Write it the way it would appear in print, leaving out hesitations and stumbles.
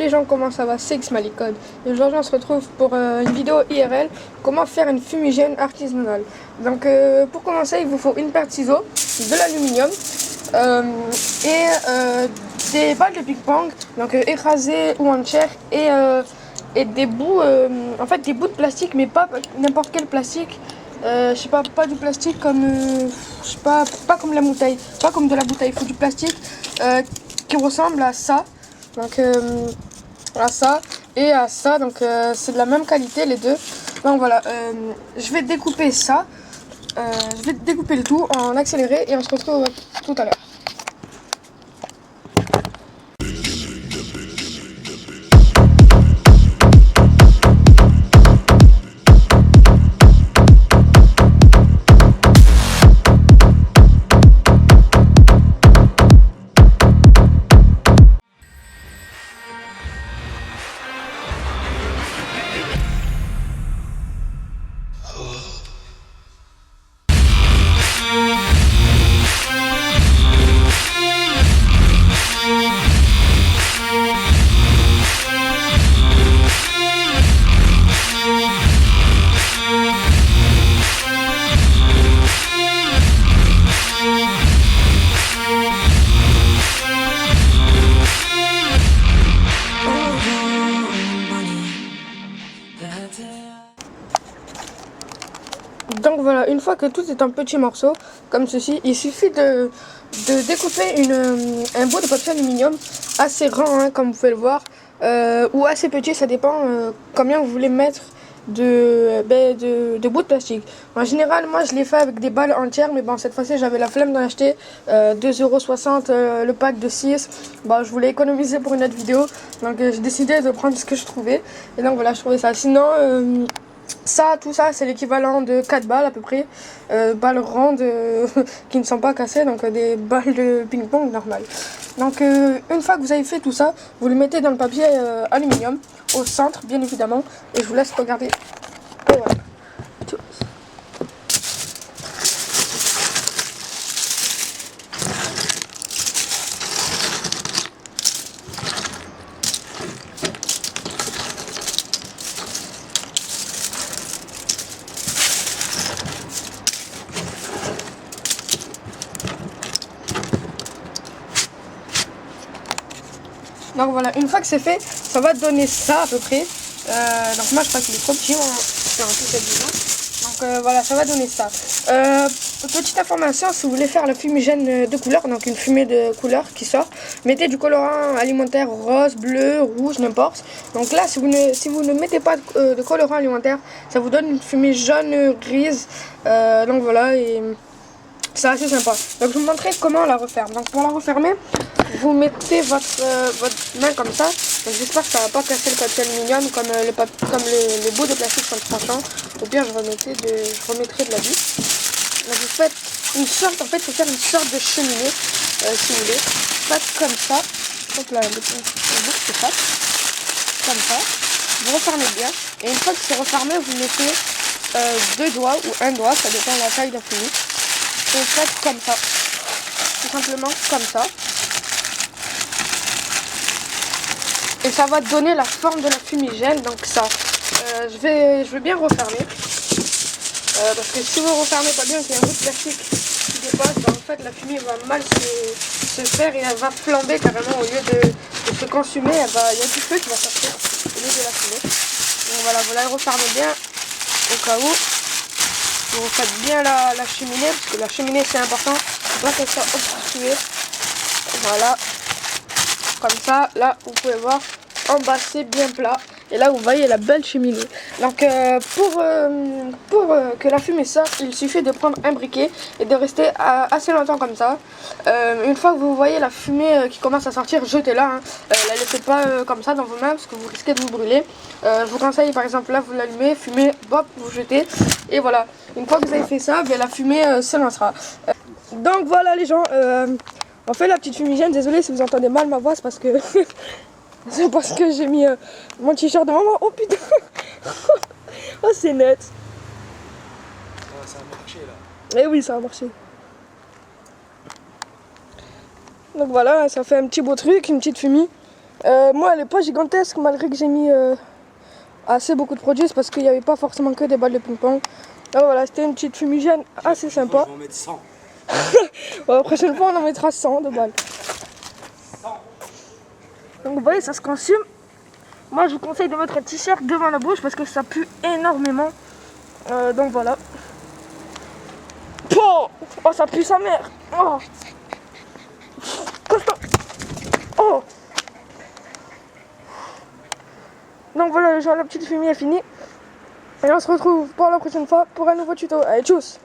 les gens, comment ça va? C'est Xmalicode. Et aujourd'hui on se retrouve pour une vidéo IRL, comment faire une fumigène artisanale. Donc pour commencer il vous faut une paire de ciseaux, de l'aluminium des balles de ping-pong, donc écrasées ou entières, et des bouts, en fait des bouts de plastique, mais pas n'importe quel plastique. Je sais pas du plastique comme je sais pas comme la bouteille, pas comme de la bouteille, il faut du plastique qui ressemble à ça, donc à ça et à ça, donc c'est de la même qualité les deux. Donc voilà, je vais découper ça, je vais découper le tout en accéléré et on se retrouve tout à l'heure. Donc voilà, une fois que tout est en petits morceaux, comme ceci, il suffit de découper un bout de papier aluminium assez grand, hein, comme vous pouvez le voir, ou assez petit, ça dépend combien vous voulez mettre de bouts de plastique. En général, moi je l'ai fait avec des balles entières, mais bon, cette fois-ci j'avais la flemme d'en acheter, 2,60 € le pack de 6. Bon, je voulais économiser pour une autre vidéo, donc j'ai décidé de prendre ce que je trouvais, et donc voilà, je trouvais ça. Sinon, tout ça, c'est l'équivalent de 4 balles à peu près, balles rondes qui ne sont pas cassées, donc des balles de ping-pong normales. Donc une fois que vous avez fait tout ça, vous le mettez dans le papier aluminium, au centre bien évidemment, et je vous laisse regarder. Et voilà. Donc voilà, une fois que c'est fait, ça va donner ça à peu près. Donc moi je crois qu'il est trop petit, donc voilà, ça va donner ça. Petite information, si vous voulez faire la fumigène de couleur, donc une fumée de couleur qui sort, mettez du colorant alimentaire rose, bleu, rouge, n'importe. Donc là, si vous ne mettez pas de colorant alimentaire, ça vous donne une fumée jaune, grise. Donc voilà, et c'est assez sympa. Donc je vais vous montrer comment la referme. Donc pour la refermer, vous mettez votre main comme ça. Donc j'espère que ça va pas casser le papier aluminium comme les bouts de plastique sont tranchants. Au pire je remettrai de la vis. Donc vous faites une sorte, en fait il faut faire une sorte de cheminée si vous voulez. Faites comme ça. Hop là, c'est ça. Comme ça. Vous refermez bien. Et une fois que c'est refermé, vous mettez 2 doigts ou un doigt, ça dépend de la taille de la fumée. Et faites comme ça. Tout simplement comme ça. Et ça va donner la forme de la fumigène, donc ça. Je vais bien refermer. Parce que si vous refermez pas bien, qu'il y a un bout de plastique qui dépasse, ben en fait la fumée va mal se faire et elle va flamber carrément au lieu de se consumer. Il y a du feu qui va sortir au lieu de la fumée. Donc voilà, vous la refermez bien au cas où. Vous refaites bien la cheminée, parce que la cheminée c'est important. Il doit qu'elle soit obstruée. Voilà. Comme ça, là vous pouvez voir, en bas c'est bien plat. Et là vous voyez la belle cheminée. Donc pour que la fumée sorte, il suffit de prendre un briquet et de rester assez longtemps comme ça. Une fois que vous voyez la fumée qui commence à sortir, jetez-la. Hein. La laissez pas comme ça dans vos mains parce que vous risquez de vous brûler. Je vous conseille par exemple là, vous l'allumez, fumée, hop, vous jetez. Et voilà, une fois que vous avez fait ça, bien, la fumée s'élancera. Donc voilà les gens, on fait la petite fumigène. Désolé si vous entendez mal ma voix, c'est parce que c'est parce que j'ai mis mon t-shirt de maman. Oh putain. Oh c'est net. Ça a marché là. Eh oui, ça a marché. Donc voilà, ça fait un petit beau truc, une petite fumée. Moi, elle est pas gigantesque malgré que j'ai mis assez beaucoup de produits. C'est parce qu'il n'y avait pas forcément que des balles de ping-pong. Ah, voilà, c'était une petite fumigène assez sympa. Je vais en mettre 100. La prochaine fois, on en mettra 100 de balles. Donc vous voyez, ça se consume. Moi, je vous conseille de mettre un t-shirt devant la bouche parce que ça pue énormément. Donc voilà. Oh, ça pue sa mère. Oh, costaud. Oh. Donc voilà, la petite fumée est finie. Et on se retrouve pour la prochaine fois pour un nouveau tuto. Allez, tchuss.